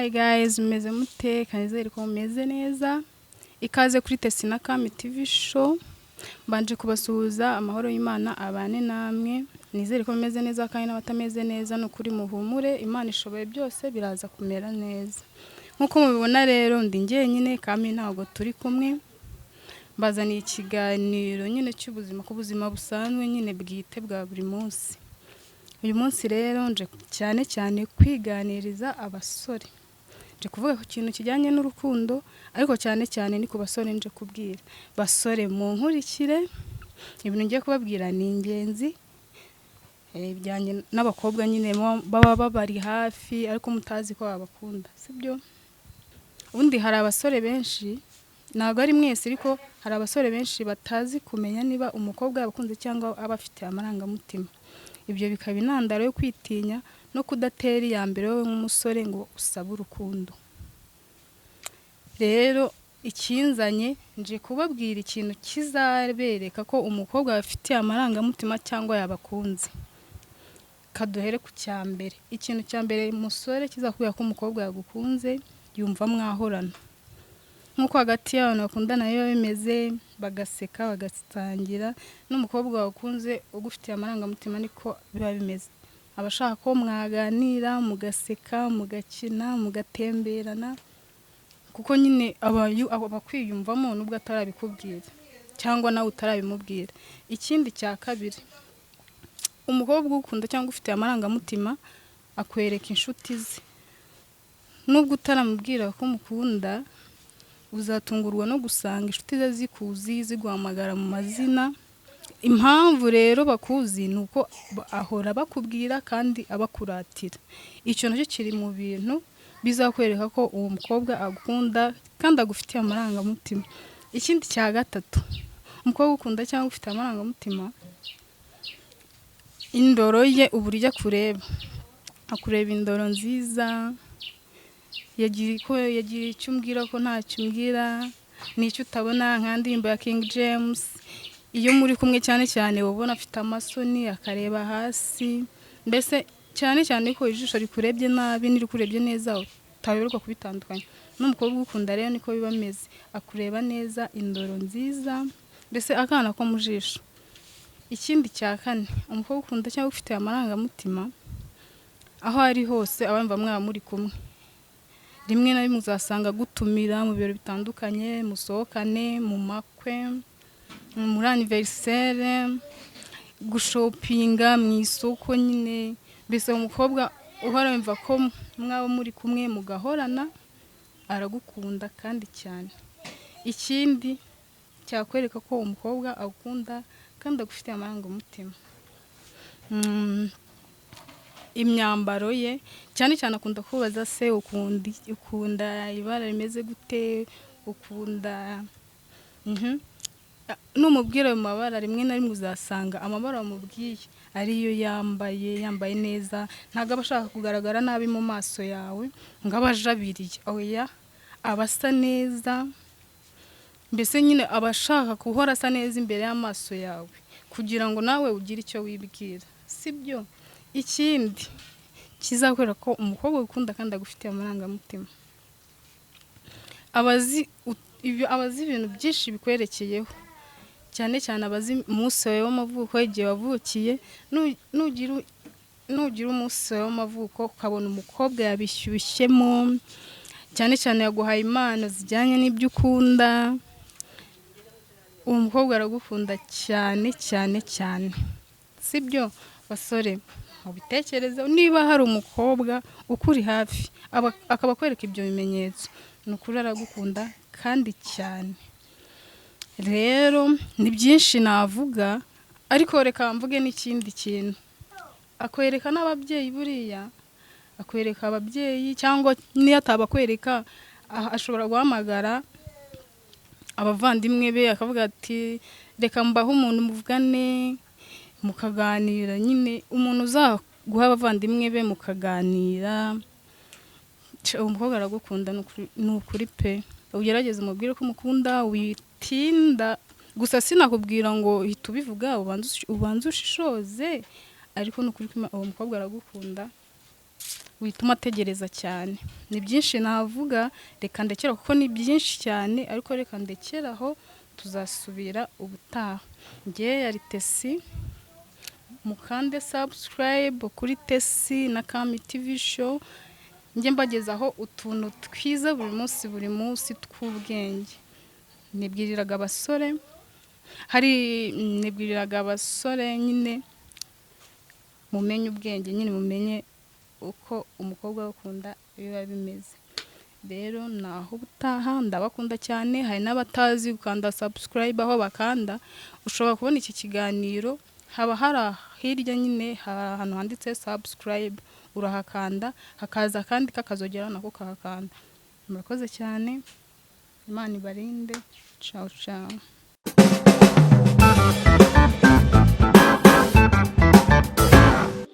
Hi guys, meze mute kanizere ko meze neza. Ikaze kuri Tesina Kami TV show. Mbanje kubasuhuza amahoro y'Imana abane namwe. Nizere ko meze neza kandi n'abatameze neza no kuri muhumure. Imana ishoboye byose biraza kumera neza. Nkuko mubibona rero ndi njyenyine Kami ntago turi kumwe. Mbazaniye ikiganiro nyine cy'ubuzima ku buzima busanzwe nyine bwite bwa buri munsi. Uyu munsi rero nje cyane kwiganiriza abasore. Nje kuvuga ku kintu kijyanye n'urukundo ariko cyane ni ku basore nje kubwira. Basore mu nkurikire ibintu ngiye kubabwira ni ingenzi. Bijyanye n'abakobwa nyine baba bari hafi ariko mutazi ko babakunda. Sibyo? Ubundi hari abasore benshi ntabwo ari mwese ariko hari abasore benshi batazi kumenya niba umukobwa yabakunze cyangwa abafite amarangamutima. Ibyo bikaba intandaro yo kwitinya no kudatera iyambere wowe nk'umusore ngo usabe urukundo. Rero ikinzanye nje kubabwira ikintu kizabereka ko umukobwa afite amarangamutima cyangwa yabakunze. Kaduhere ku cyambere. Ikintu cyambere umusore kizakubwira ko umukobwa yagukunze yumva mwahorana. Nkuko hagati y'abantu bakundana iyo bimeze bagaseka bagasangira n'umukobwa wakunze ugufitiye amarangamutima niko biba bimeze. Abashaka ko mwaganira mugaseka mugakina mugatemberana kuko nyine abakwiyumvamo nubwo atarabikubwira cyangwa nawe utarabimubwira. Ikindi cya kabiri umukobwa ukunda cyangwa ufite amarangamutima akwereka inshuti ze. Nubwo utaramubwira ko mukunda uzatungurwa no gusanga inshuti ze zikuzi ziguhamagara mu mazina. Impamvu rero bakuzi nuko ahora bakubwira kandi abakuratira. Icyo nacyo kiri mu bintu bizakwereka ko uwo mukobwa agukunda kandi agufitiye amarangamutima. Ikindi cya gatatu umukobwa ukunda cyangwa ufite amarangamutima indoro ye uburyo akureba indoro nziza. Yagiye icyo umbwira ko ntacyo umbwira n'icyo utabona nk'indirimbo ya King James. Iyo muri kumwe cyane ubona afite amasoni akareba hasi. Mbese cyane ko ijisho rikurebye nabi nirikurebye neza utayoberwa kubitandukanya. N'umukobwa ukunda rero niko biba ameze. Akureba neza indoro nziza mbese akana ko mu jisho. Ikindi cya kane umukobwa ukunda cyangwa ufite amarangamutima aho ari hose abamva mwaba muri kumwe. Rimwe na rimwe uzasanga gutumira mu biro bitandukanye musohokane mu makwe muri anniversaire gushopinga mu isoko nyine. Mbese umukobwa uhora yumva ko mwaba muri kumwe mugahorana aragukunda kandi cyane. Ikindi cyakwereka ko umukobwa agukunda kandi agufitiye amarangamutima imyambaro ye cyane akunda kubaza se ukunda ibara rimeze gute ukunda numubwira ayo mabara rimwe na rimwe uzasanga amabara wamubwiye ariyo yambaye neza. Ntago abashaka kugaragara nabi mu maso yawe ngo abajabiriye. Oya abasa neza. Mbese nyine abashaka guhora asa neza imbere y'amaso yawe kugira ngo nawe ugire icyo wibwira. Sibyo? Ikindi kizakwereka ko umukobwa ukunda kandi agufitiye amarangamutima abazi ibintu byinshi bikwerekeyeho cyane abazi umunsi wawe w'amavuko igihe wavukiye. Nugira umunsi wawe w'amavuko ukabona umukobwa yabishyushyemo cyane yaguhaye impano zijyanye n'ibyo ukunda, uwo mukobwa aragukunda cyane. Sibyo basore? Mubitekerezo niba hari umukobwa ukuri hafi akaba akwereka ibyo bimenyetso nukuri aragukunda kandi cyane. Rero ni byinshi navuga ariko reka mvuge n'ikindi kintu. Akwereka n'ababyeyi buriya akwereka ababyeyi cyangwa niyo atabakwereka ashobora guhamagara abavandimwe be akavuga ati reka mbaho umuntu muvugane mukaganira. Nyine umuntu uzaguha abavandimwe be mukaganira. Umukobwa aragukunda nukuri pe. Ugerageze umubwire ko umukunda witinda. Gusa sinakubwira ngo uhita ubivuga ubanze ushishoze ariko nukuri uwo mukobwa aragukunda wituma ategereza cyane. Ni byinshi navuga, reka ndekera kuko ni byinshi cyane, ariko reka ndekeraho, tuzasubira ubutaha. Njye yari Tesi, mukande subscribe kuri Tesi na Kami TV show, njye mbagezaho utuntu twiza buri munsi tw'ubwenge. Nibwiriraga abasore nyine mumenye ubwenge, nyine mumenye uko umukobwa ukunda biba bimeze. Rero naho ubutaha, ndabakunda cyane. Hari n'abatazi gukanda subscribe aho bakanda, ushobora kubona iki kiganiro, haba hari hirya nyine ahantu handitse subscribe, urahakanda hakaza kandi kakazogera nako kahakanda. Murakoze cyane, Imana ibarinde. Ciao ciao.